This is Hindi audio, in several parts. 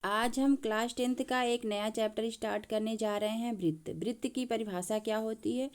आज हम क्लास 10th का एक नया चैप्टर स्टार्ट करने जा रहे हैं। वृत्त। वृत्त की परिभाषा क्या होती है?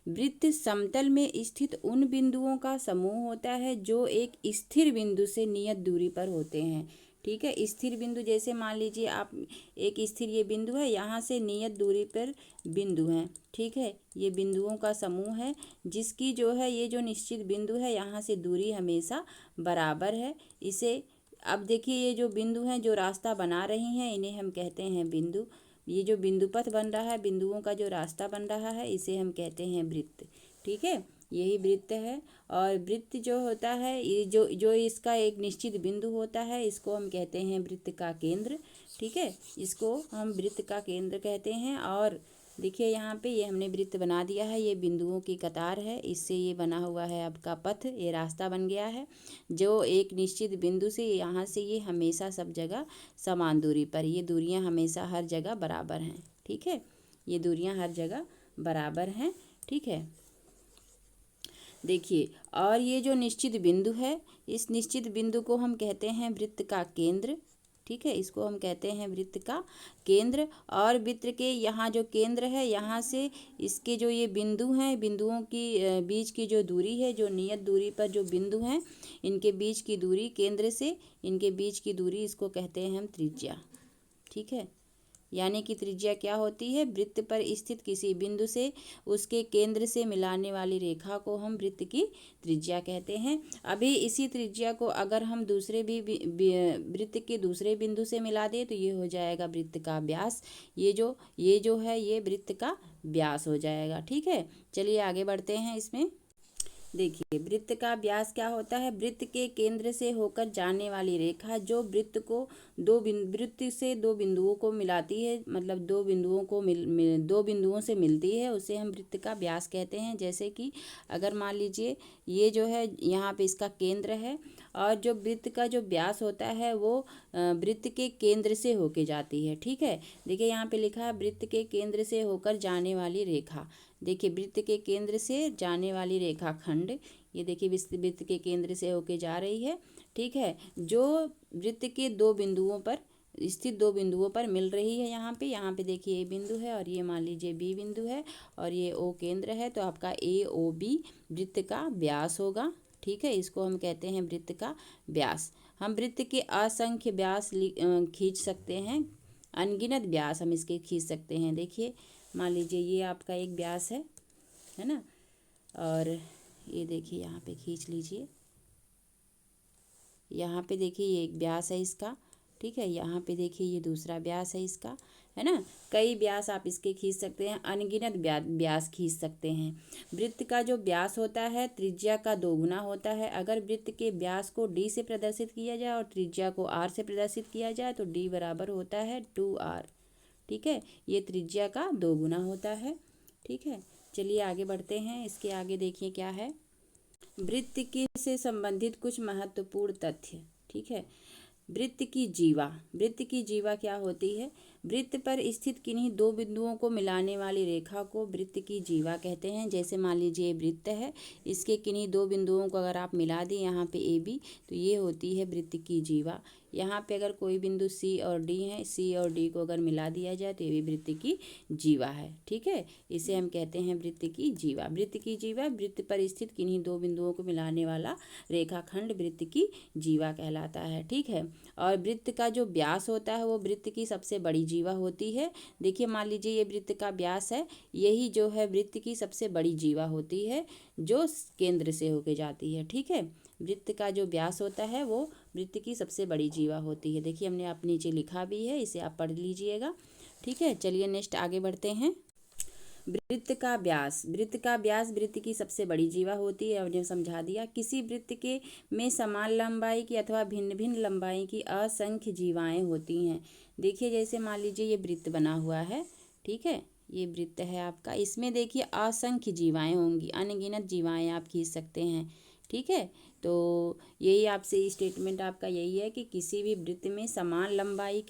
वृत्त समतल में स्थित उन बिंदुओं का समूह होता है जो एक स्थिर बिंदु से नियत दूरी पर होते हैं। ठीक है, स्थिर बिंदु जैसे मान लीजिए आप एक स्थिर ये बिंदु है, यहाँ से नियत दूरी पर बिंदु हैं। ठीक है, ये बिंदुओं का समूह है जिसकी जो है ये जो निश्चित बिंदु है यहाँ से दूरी हमेशा बराबर है। इसे अब देखिए ये जो बिंदु हैं जो रास्ता बना रही हैं इन्हें हम कहते हैं बिंदु। ये जो बिंदु पथ बन रहा है, बिंदुओं का जो रास्ता बन रहा है, इसे हम कहते हैं वृत्त। ठीक है, यही वृत्त है। और वृत्त जो होता है ये जो इसका एक निश्चित बिंदु होता है इसको हम कहते हैं वृत्त का केंद्र। ठीक है, इसको हम वृत्त का केंद्र कहते हैं। और देखिए यहाँ पे ये हमने वृत्त बना दिया है, ये बिंदुओं की कतार है, इससे ये बना हुआ है आपका पथ, ये रास्ता बन गया है जो एक निश्चित बिंदु से यहाँ से ये हमेशा सब जगह समान दूरी पर, ये दूरियाँ हमेशा हर जगह बराबर हैं। ठीक है, ये दूरियाँ हर जगह बराबर हैं। ठीक है, देखिए और ये जो निश्चित बिंदु है इस निश्चित बिंदु को हम कहते हैं वृत्त का केंद्र। ठीक है, इसको हम कहते हैं वृत्त का केंद्र। और वृत्त के यहाँ जो केंद्र है यहाँ से इसके जो ये बिंदु हैं, बिंदुओं की बीच की जो दूरी है, जो नियत दूरी पर जो बिंदु हैं इनके बीच की दूरी, केंद्र से इनके बीच की दूरी, इसको कहते हैं हम त्रिज्या। ठीक है, यानी कि त्रिज्या क्या होती है? वृत्त पर स्थित किसी बिंदु से उसके केंद्र से मिलाने वाली रेखा को हम वृत्त की त्रिज्या कहते हैं। अभी इसी त्रिज्या को अगर हम दूसरे भी वृत्त के दूसरे बिंदु से मिला दें तो ये हो जाएगा वृत्त का व्यास। ये जो है ये वृत्त का व्यास हो जाएगा। ठीक है, चलिए आगे बढ़ते हैं इसमें। देखिए वृत्त का व्यास क्या होता है? वृत्त के केंद्र से होकर जाने वाली रेखा जो वृत्त को वृत्त से दो बिंदुओं को मिलाती है, मतलब दो बिंदुओं को दो बिंदुओं से मिलती है, उसे हम वृत्त का व्यास कहते हैं। जैसे कि अगर मान लीजिए ये जो है यहाँ पे इसका केंद्र है और जो वृत्त का जो व्यास होता है वो वृत्त के केंद्र से होके जाती है। ठीक है, देखिए यहाँ पे लिखा है वृत्त के केंद्र से होकर जाने वाली रेखा। देखिए वृत्त के केंद्र से जाने वाली रेखा खंड, ये देखिए वृत्त के केंद्र से होके जा रही है। ठीक है, जो वृत्त के दो बिंदुओं पर स्थित दो बिंदुओं पर मिल रही है। यहाँ पे देखिए ए बिंदु है और ये मान लीजिए बी बिंदु है और ये ओ केंद्र है, तो आपका ए ओ बी वृत्त का व्यास होगा। ठीक है, इसको हम कहते हैं वृत्त का व्यास। हम वृत्त के असंख्य व्यास खींच सकते हैं, अनगिनत व्यास हम इसके खींच सकते हैं। देखिए मान लीजिए ये आपका एक व्यास है ना, और ये देखिए यहाँ पे खींच लीजिए, यहाँ पे देखिए ये एक व्यास है इसका। ठीक है, यहाँ पे देखिए ये दूसरा व्यास है इसका, है ना। कई व्यास आप इसके खींच सकते हैं, अनगिनत व्यास खींच सकते हैं। वृत्त का जो व्यास होता है त्रिज्या का दोगुना होता है। अगर वृत्त के व्यास को डी से प्रदर्शित किया जाए और त्रिज्या को आर से प्रदर्शित किया जाए तो डी बराबर होता है 2r। ठीक है, ये त्रिज्या का दोगुना होता है। ठीक है, चलिए आगे बढ़ते हैं। इसके आगे देखिए क्या है, वृत्त की से संबंधित कुछ महत्वपूर्ण तथ्य। ठीक है, वृत्त की जीवा। वृत्त की जीवा क्या होती है? वृत्त पर स्थित किन्हीं दो बिंदुओं को मिलाने वाली रेखा को वृत्त की जीवा कहते हैं। जैसे मान लीजिए वृत्त है, इसके किन्हीं दो बिंदुओं को अगर आप मिला दें यहाँ पे ए बी, तो ये होती है वृत्त की जीवा। यहाँ पे अगर कोई बिंदु सी और डी है, सी और डी को अगर मिला दिया जाए तो ये भी वृत्त की जीवा है। ठीक है, इसे हम कहते हैं वृत्त की जीवा। वृत्त की जीवा वृत्त पर स्थित किन्हीं दो बिंदुओं को मिलाने वाला रेखाखंड वृत्त की जीवा कहलाता है। ठीक है, और वृत्त का जो व्यास होता है वो वृत्त की सबसे बड़ी जीवा होती है। देखिए मान लीजिए ये वृत्त का व्यास है, यही जो है वृत्त की सबसे बड़ी जीवा होती है जो केंद्र से होके जाती है। ठीक है, वृत्त का जो व्यास होता है वो वृत्त की सबसे बड़ी जीवा होती है। देखिए हमने आप नीचे लिखा भी है, इसे आप पढ़ लीजिएगा। ठीक है, चलिए नेक्स्ट आगे बढ़ते हैं। वृत्त का व्यास। वृत्त का व्यास वृत्त की सबसे बड़ी जीवा होती है, हमने समझा दिया। किसी वृत्त के में समान लंबाई की अथवा भिन्न भिन्न लंबाई की असंख्य जीवाएं होती हैं। देखिए जैसे मान लीजिए ये वृत्त बना हुआ है, ठीक है, ये वृत्त है आपका, इसमें देखिए असंख्य जीवाएं होंगी, अनगिनत जीवाएं आप खींच सकते हैं। ठीक है, तो यही आपसे स्टेटमेंट आपका यही है कि किसी भी वृत्त में समान लंबाई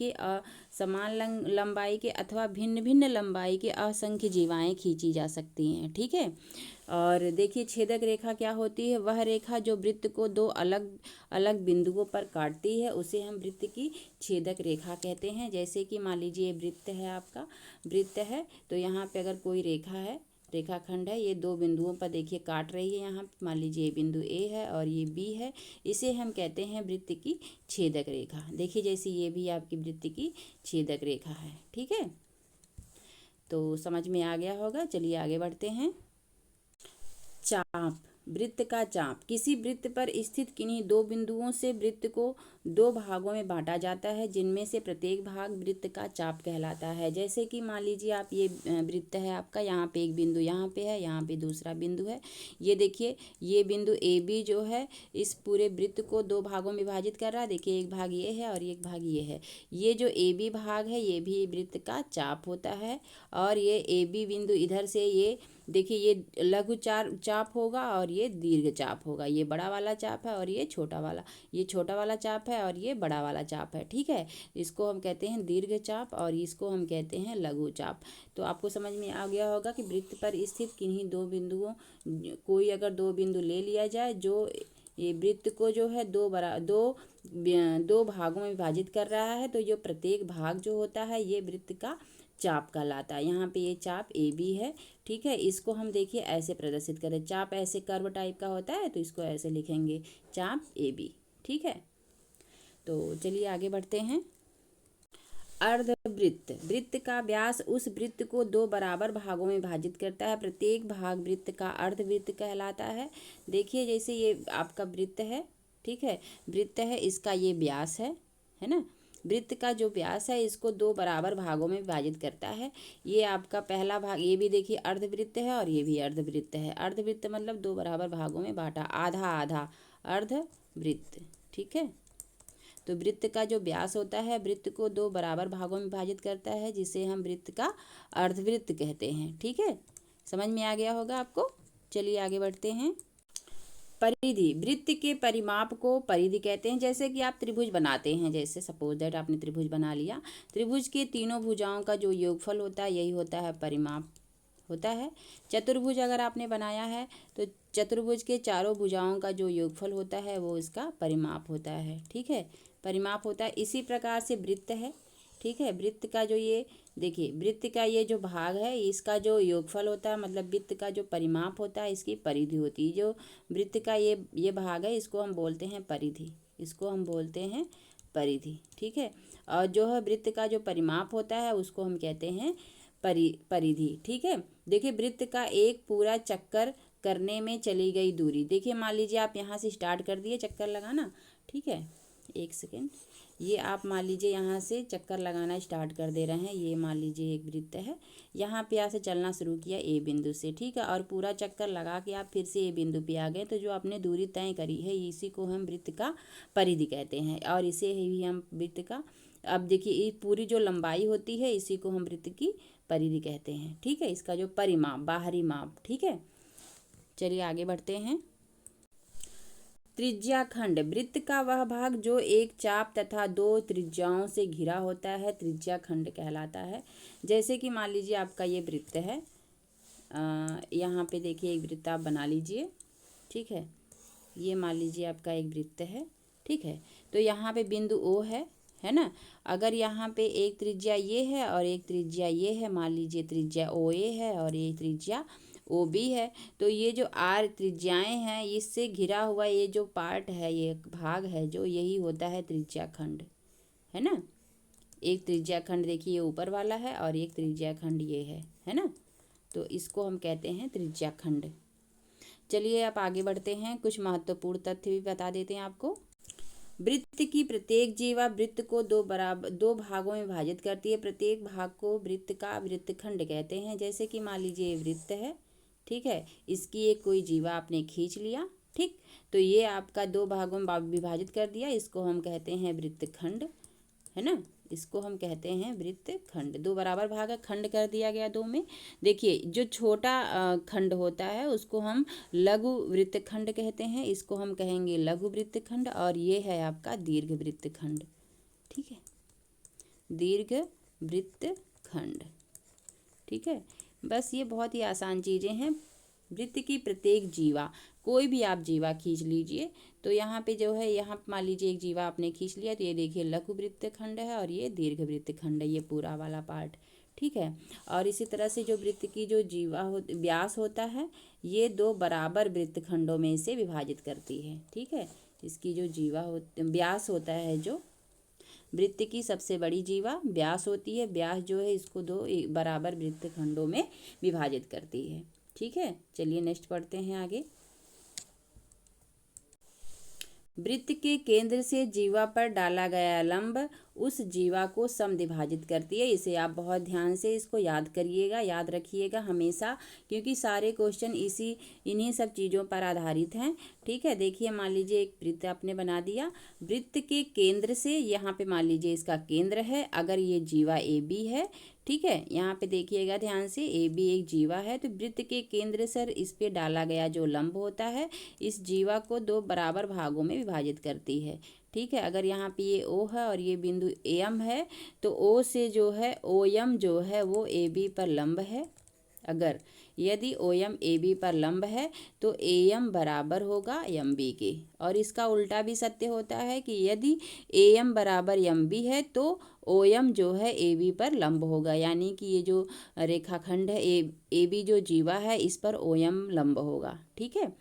के अथवा भिन्न भिन्न लंबाई के असंख्य जीवाएं खींची जा सकती हैं। ठीक है। और देखिए छेदक रेखा क्या होती है, वह रेखा जो वृत्त को दो अलग अलग बिंदुओं पर काटती है उसे हम वृत्त की छेदक रेखा कहते हैं। जैसे कि मान लीजिए वृत्त है, आपका वृत्त है, तो यहाँ पे अगर कोई रेखा है, रेखाखंड है, ये दो बिंदुओं पर देखिए काट रही है। यहाँ मान लीजिए ये बिंदु ए है और ये बी है, इसे हम कहते हैं वृत्त की छेदक रेखा। देखिए जैसे ये भी आपकी वृत्त की छेदक रेखा है। ठीक है, तो समझ में आ गया होगा। चलिए आगे बढ़ते हैं। चाप, वृत्त का चाप। किसी वृत्त पर स्थित किन्हीं दो बिंदुओं से वृत्त को दो भागों में बांटा जाता है, जिनमें से प्रत्येक भाग वृत्त का चाप कहलाता है। जैसे कि मान लीजिए आप ये वृत्त है आपका, यहाँ पे एक बिंदु यहाँ पे है, यहाँ पे दूसरा बिंदु है। ये देखिए ये बिंदु ए बी जो है इस पूरे वृत्त को दो भागों में विभाजित कर रहा है। देखिए एक भाग ये है और एक भाग ये है। ये जो ए बी भाग है ये भी वृत्त का चाप होता है। और ये ए बी बिंदु इधर से ये देखिए ये लघु चाप होगा और ये दीर्घ चाप होगा। ये बड़ा वाला चाप है और ये छोटा वाला चाप है और ये बड़ा वाला चाप है। ठीक है, इसको हम कहते हैं दीर्घ चाप और इसको हम कहते हैं लघु चाप। तो आपको समझ में आ गया होगा कि वृत्त पर स्थित किन्हीं दो बिंदुओं, कोई अगर दो बिंदु ले लिया जाए जो ये वृत्त को जो है दो भागों में विभाजित कर रहा है, तो जो प्रत्येक भाग जो होता है ये वृत्त का चाप कहलाता है। यहाँ पे ये चाप ए बी है। ठीक है, इसको हम देखिए ऐसे प्रदर्शित करें। चाप ऐसे कर्व टाइप का होता है तो इसको ऐसे लिखेंगे, चाप ए बी। ठीक है, तो चलिए आगे बढ़ते हैं। अर्धवृत्त, वृत्त का व्यास उस वृत्त को दो बराबर भागों में विभाजित करता है। प्रत्येक भाग वृत्त का अर्धवृत्त कहलाता है। देखिए जैसे ये आपका वृत्त है, ठीक है, वृत्त है, इसका ये व्यास है ना। वृत्त का जो व्यास है इसको दो बराबर भागों में विभाजित करता है। ये आपका पहला भाग, ये भी देखिए अर्धवृत्त है और ये भी अर्धवृत्त है। अर्धवृत्त मतलब दो बराबर भागों में बांटा, आधा आधा, अर्धवृत्त। ठीक है, तो वृत्त का जो व्यास होता है वृत्त को दो बराबर भागों में विभाजित करता है, जिसे हम वृत्त का अर्धवृत्त कहते हैं। ठीक है, समझ में आ गया होगा आपको। चलिए आगे बढ़ते हैं। परिधि, वृत्त के परिमाप को परिधि कहते हैं। जैसे कि आप त्रिभुज बनाते हैं, जैसे सपोज दैट आपने त्रिभुज बना लिया, त्रिभुज के तीनों भुजाओं का जो योगफल होता है यही होता है परिमाप होता है। चतुर्भुज अगर आपने बनाया है तो चतुर्भुज के चारों भुजाओं का जो योगफल होता है वो इसका परिमाप होता है। ठीक है, परिमाप होता है। इसी प्रकार से वृत्त है। ठीक है, वृत्त का जो ये देखिए वृत्त का ये जो भाग है इसका जो योगफल होता है, मतलब वृत्त का जो परिमाप होता है इसकी परिधि होती है। जो वृत्त का ये भाग है इसको हम बोलते हैं परिधि, इसको हम बोलते हैं परिधि। ठीक है, और जो है वृत्त का जो परिमाप होता है उसको हम कहते हैं परिधि। ठीक है, देखिए वृत्त का एक पूरा चक्कर करने में चली गई दूरी, देखिए मान लीजिए आप यहाँ से स्टार्ट कर दिए चक्कर लगाना। ठीक है, एक सेकेंड, ये आप मान लीजिए यहाँ से चक्कर लगाना स्टार्ट कर दे रहे हैं। ये मान लीजिए एक वृत्त है, यहाँ पे यहाँ से चलना शुरू किया ए बिंदु से। ठीक है, और पूरा चक्कर लगा के आप फिर से ए बिंदु पे आ गए, तो जो आपने दूरी तय करी है इसी को हम वृत्त का परिधि कहते हैं, और इसे ही हम वृत्त का, अब देखिए ये पूरी जो लंबाई होती है इसी को हम वृत्त की परिधि कहते हैं। ठीक है, इसका जो परिमाप, बाहरी माप। ठीक है, चलिए आगे बढ़ते हैं। त्रिज्याखंड, वृत्त का वह भाग जो एक चाप तथा दो त्रिज्याओं से घिरा होता है त्रिज्याखंड कहलाता है। जैसे कि मान लीजिए आपका ये वृत्त है, यहाँ पे देखिए एक वृत्त आप बना लीजिए। ठीक है, ये मान लीजिए आपका एक वृत्त है। ठीक है, तो यहाँ पे बिंदु ओ है ना। अगर यहाँ पे एक त्रिज्या ये है और एक त्रिज्या ये है, मान लीजिए त्रिज्या ओ ए है और ये त्रिज्या ओ बी है, तो ये जो आर त्रिज्याएं हैं इससे घिरा हुआ ये जो पार्ट है, ये भाग है जो, यही होता है त्रिज्याखंड, है ना। एक त्रिज्याखंड देखिए ये ऊपर वाला है और एक त्रिज्याखंड ये है ना, तो इसको हम कहते हैं त्रिज्याखंड। चलिए आप आगे बढ़ते हैं, कुछ महत्वपूर्ण तथ्य भी बता देते हैं आपको। वृत्त की प्रत्येक जीवा वृत्त को दो भागों में विभाजित करती है। प्रत्येक भाग को वृत्त का वृत्तखंड कहते हैं। जैसे कि मान लीजिए वृत्त है, ठीक है, इसकी एक कोई जीवा आपने खींच लिया, ठीक, तो ये आपका दो भागों में विभाजित कर दिया, इसको हम कहते हैं वृत्तखंड, है ना। इसको हम कहते हैं वृत्त खंड। दो बराबर भाग खंड कर दिया गया दो में। देखिए जो छोटा खंड होता है उसको हम लघु वृत्त खंड कहते हैं, इसको हम कहेंगे लघु वृत्त खंड। और ये है आपका दीर्घ वृत्त खंड, ठीक है, दीर्घ वृत्त खंड, ठीक है। बस ये बहुत ही आसान चीज़ें हैं। वृत्त की प्रत्येक जीवा, कोई भी आप जीवा खींच लीजिए, तो यहाँ पे जो है, यहाँ मान लीजिए एक जीवा आपने खींच लिया, तो ये देखिए लघु वृत्त खंड है और ये दीर्घ वृत्त खंड है, ये पूरा वाला पार्ट, ठीक है। और इसी तरह से जो वृत्त की जो जीवा व्यास होता है, ये दो बराबर वृत्त खंडों में से विभाजित करती है, ठीक है। इसकी जो जीवा व्यास होता है, जो वृत्त की सबसे बड़ी जीवा व्यास होती है, व्यास जो है इसको दो बराबर वृत्त खंडों में विभाजित करती है, ठीक है। चलिए नेक्स्ट पढ़ते हैं आगे। वृत्त के केंद्र से जीवा पर डाला गया लंब उस जीवा को समद्विभाजित करती है। इसे आप बहुत ध्यान से इसको याद करिएगा, याद रखिएगा हमेशा, क्योंकि सारे क्वेश्चन इन्हीं सब चीज़ों पर आधारित हैं, ठीक है। देखिए मान लीजिए एक वृत्त आपने बना दिया, वृत्त के केंद्र से, यहाँ पे मान लीजिए इसका केंद्र है, अगर ये जीवा ए बी है, ठीक है, यहाँ पे देखिएगा ध्यान से, ए बी एक जीवा है, तो वृत्त के केंद्र से इस पे डाला गया जो लंब होता है, इस जीवा को दो बराबर भागों में विभाजित करती है, ठीक है। अगर यहाँ पे ये ओ है और ये बिंदु एम है, तो ओ से जो है ओ एम जो है वो ए बी पर लंब है। अगर यदि ओ एम ए बी पर लंब है तो ए एम बराबर होगा एम बी के। और इसका उल्टा भी सत्य होता है कि यदि ए एम बराबर एम बी है तो ओ एम जो है ए बी पर लंब होगा, यानी कि ये जो रेखाखंड है ए बी जो जीवा है, इस पर ओ एम लंब होगा, ठीक है।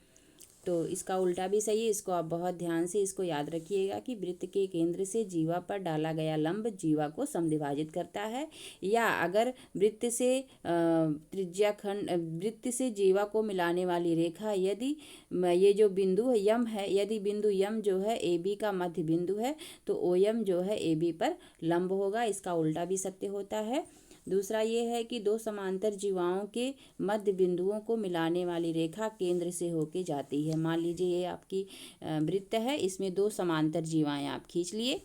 तो इसका उल्टा भी सही है, इसको आप बहुत ध्यान से इसको याद रखिएगा कि वृत्त के केंद्र से जीवा पर डाला गया लंब जीवा को समद्विभाजित करता है। या अगर वृत्त से त्रिज्या खंड, वृत्त से जीवा को मिलाने वाली रेखा, यदि ये जो बिंदु यम है, यदि बिंदु यम जो है ए बी का मध्य बिंदु है, तो ओ यम जो है ए बी पर लंब होगा। इसका उल्टा भी सत्य होता है। दूसरा ये है कि दो समांतर जीवाओं के मध्य बिंदुओं को मिलाने वाली रेखा केंद्र से होके जाती है। मान लीजिए ये आपकी वृत्त है, इसमें दो समांतर जीवाएं आप खींच लिए,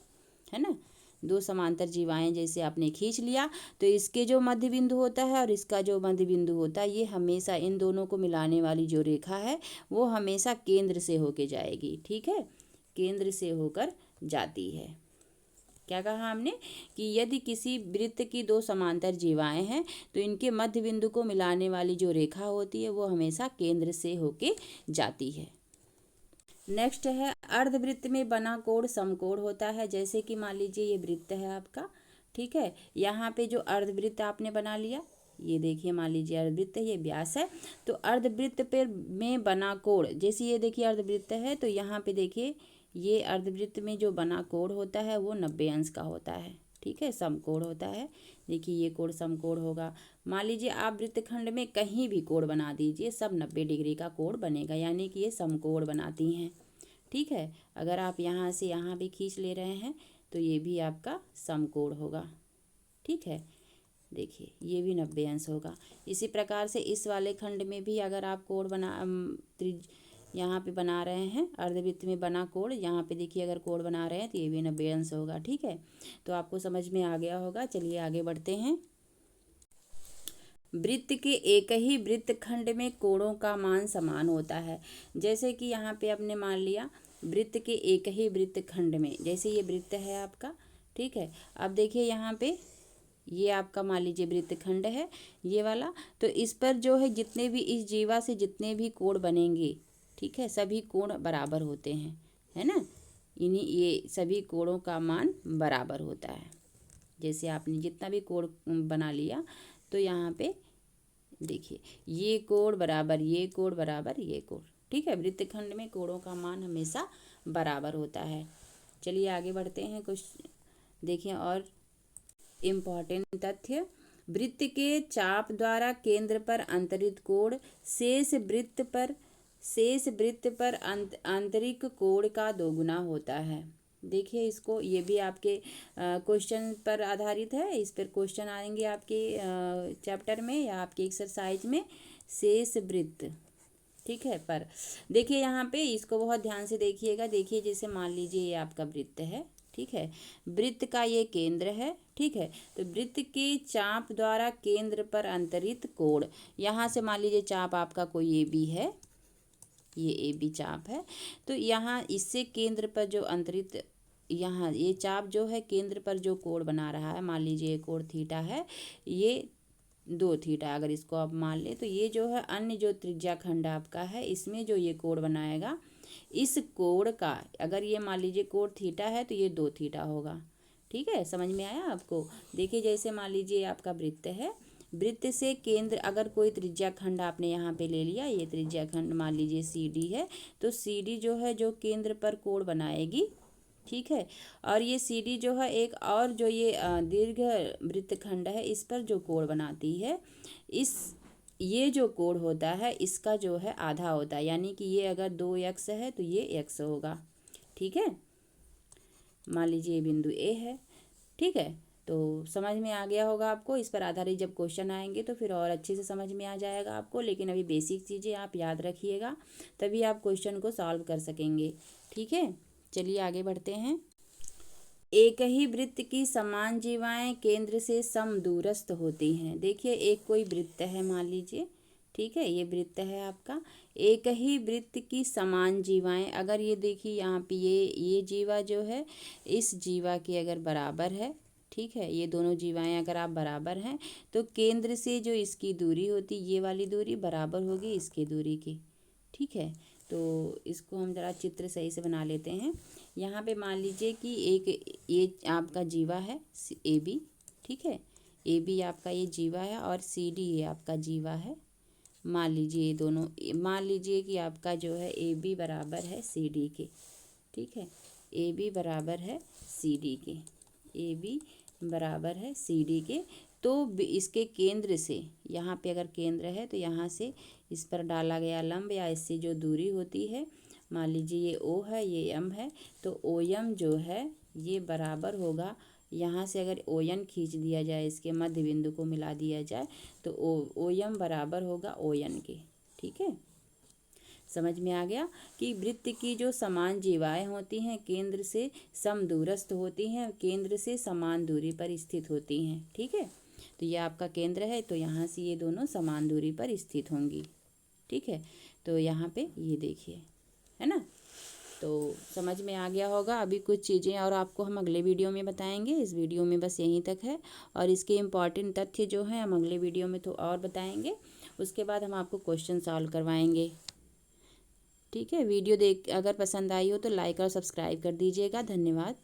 है ना, दो समांतर जीवाएं जैसे आपने खींच लिया, तो इसके जो मध्य बिंदु होता है और इसका जो मध्य बिंदु होता है, ये हमेशा इन दोनों को मिलाने वाली जो रेखा है वो हमेशा केंद्र से होके जाएगी, ठीक है, केंद्र से होकर जाती है। क्या कहा हमने कि यदि किसी वृत्त की दो समांतर जीवाएं हैं तो इनके मध्य बिंदु को मिलाने वाली जो रेखा होती है वो हमेशा केंद्र से होके जाती है। नेक्स्ट है अर्धवृत्त में बना कोण समकोण होता है। जैसे कि मान लीजिए ये वृत्त है आपका, ठीक है, यहाँ पे जो अर्धवृत्त आपने बना लिया, ये देखिए मान लीजिए अर्धवृत्त है, ये व्यास है, तो अर्धवृत्त पे में बना कोण, जैसे ये देखिए अर्धवृत्त है, तो यहाँ पे देखिए ये अर्धवृत्त में जो बना कोण होता है वो 90 अंश का होता है, ठीक है, समकोण होता है। देखिए ये कोण समकोण होगा। मान लीजिए आप वृत्तखंड में कहीं भी कोण बना दीजिए, सब 90 डिग्री का कोण बनेगा, यानी कि ये समकोण बनाती हैं, ठीक है। अगर आप यहाँ से यहाँ भी खींच ले रहे हैं तो ये भी आपका समकोण होगा, ठीक है। देखिए ये भी 90 अंश होगा। इसी प्रकार से इस वाले खंड में भी अगर आप कोण यहाँ पे बना रहे हैं, अर्धवृत्त में बना कोण, यहाँ पे देखिए अगर कोण बना रहे हैं तो ये भी 90 अंश होगा, ठीक है। तो आपको समझ में आ गया होगा। चलिए आगे बढ़ते हैं। वृत्त के एक ही वृत्त खंड में कोणों का मान समान होता है। जैसे कि यहाँ पे आपने मान लिया वृत्त के एक ही वृत्त खंड में, जैसे ये वृत्त है आपका, ठीक है। अब देखिए यहाँ पे ये आपका मान लीजिए वृत्त खंड है ये वाला, तो इस पर जो है जितने भी इस जीवा से जितने भी कोण बनेंगे, ठीक है, सभी कोण बराबर होते हैं, है ना, इन्हीं ये सभी कोणों का मान बराबर होता है। जैसे आपने जितना भी कोण बना लिया, तो यहाँ पे देखिए ये कोण बराबर ये कोण बराबर ये कोण, ठीक है। वृत्तखंड में कोणों का मान हमेशा बराबर होता है। चलिए आगे बढ़ते हैं। कुछ देखिए और इम्पॉर्टेंट तथ्य। वृत्त के चाप द्वारा केंद्र पर अंतरित कोण शेष वृत्त पर आंतरिक कोण का दोगुना होता है। देखिए इसको, ये भी आपके क्वेश्चन पर आधारित है, इस पर क्वेश्चन आएंगे आपके चैप्टर में या आपके एक्सरसाइज में। शेष वृत्त, ठीक है, पर देखिए यहाँ पे इसको बहुत ध्यान से देखिएगा। देखिए जैसे मान लीजिए ये आपका वृत्त है, ठीक है। वृत्त का ये केंद्र है, ठीक है। तो वृत्त के चाप द्वारा केंद्र पर अंतरित कोण, यहाँ से मान लीजिए चाप आपका कोई ए बी है, ये ए बी चाप है, तो यहाँ इससे केंद्र पर जो अंतरित, यहाँ ये चाप जो है केंद्र पर जो कोण बना रहा है, मान लीजिए कोण थीटा है, ये 2 थीटा अगर इसको आप मान लें, तो ये जो है अन्य जो त्रिज्या खंड आपका है इसमें जो ये कोण बनाएगा, इस कोण का अगर ये मान लीजिए कोण थीटा है तो ये 2 थीटा होगा। ठीक है, समझ में आया आपको। देखिए जैसे मान लीजिए आपका वृत्त है, वृत्त से केंद्र अगर कोई त्रिज्या खंड आपने यहाँ पे ले लिया, ये त्रिज्या खंड मान लीजिए सी डी है, तो सी डी जो है जो केंद्र पर कोण बनाएगी, ठीक है। और ये सी डी जो है एक और जो ये दीर्घ वृत्तखंड है इस पर जो कोण बनाती है, इस ये जो कोण होता है इसका जो है आधा होता है, यानी कि ये अगर 2x है तो ये x होगा। ठीक है, मान लीजिए ये बिंदु ए है, ठीक है। तो समझ में आ गया होगा आपको। इस पर आधारित जब क्वेश्चन आएंगे तो फिर और अच्छे से समझ में आ जाएगा आपको, लेकिन अभी बेसिक चीज़ें आप याद रखिएगा, तभी आप क्वेश्चन को सॉल्व कर सकेंगे। ठीक है, चलिए आगे बढ़ते हैं। एक ही वृत्त की समान जीवाएं केंद्र से समदूरस्थ होती हैं। देखिए एक कोई वृत्त है मान लीजिए, ठीक है, ये वृत्त है आपका। एक ही वृत्त की समान जीवाएं, अगर ये देखिए यहाँ पे ये जीवा जो है इस जीवा के अगर बराबर है, ठीक है, ये दोनों जीवाएं अगर आप बराबर हैं तो केंद्र से जो इसकी दूरी होती, ये वाली दूरी बराबर होगी इसकी दूरी की। ठीक है, तो इसको हम ज़रा चित्र सही से बना लेते हैं। यहाँ पे मान लीजिए कि एक ये आपका जीवा है ए बी, ठीक है, ए बी आपका ये जीवा है और सी डी ये आपका जीवा है। मान लीजिए ये दोनों, मान लीजिए कि आपका जो है ए बी बराबर है सी डी के, ठीक है, ए बी बराबर है सी डी के, ए बी बराबर है सी डी के। तो इसके केंद्र से, यहाँ पे अगर केंद्र है तो यहाँ से इस पर डाला गया लंब या इससे जो दूरी होती है, मान लीजिए ये ओ है ये एम है, तो ओ एम जो है ये बराबर होगा, यहाँ से अगर ओ एन खींच दिया जाए, इसके मध्य बिंदु को मिला दिया जाए, तो ओ एम बराबर होगा ओ एन के। ठीक है, समझ में आ गया कि वृत्त की जो समान जीवाएं होती हैं केंद्र से समदूरस्थ होती हैं, केंद्र से समान दूरी पर स्थित होती हैं। ठीक है, तो ये आपका केंद्र है, तो यहाँ से ये दोनों समान दूरी पर स्थित होंगी। ठीक है, तो यहाँ पे ये देखिए, है ना, तो समझ में आ गया होगा। अभी कुछ चीज़ें और आपको हम अगले वीडियो में बताएंगे, इस वीडियो में बस यहीं तक है, और इसके इम्पॉर्टेंट तथ्य जो हैं हम अगले वीडियो में तो और बताएंगे, उसके बाद हम आपको क्वेश्चन सॉल्व करवाएंगे। ठीक है, वीडियो देख अगर पसंद आई हो तो लाइक और सब्सक्राइब कर दीजिएगा। धन्यवाद।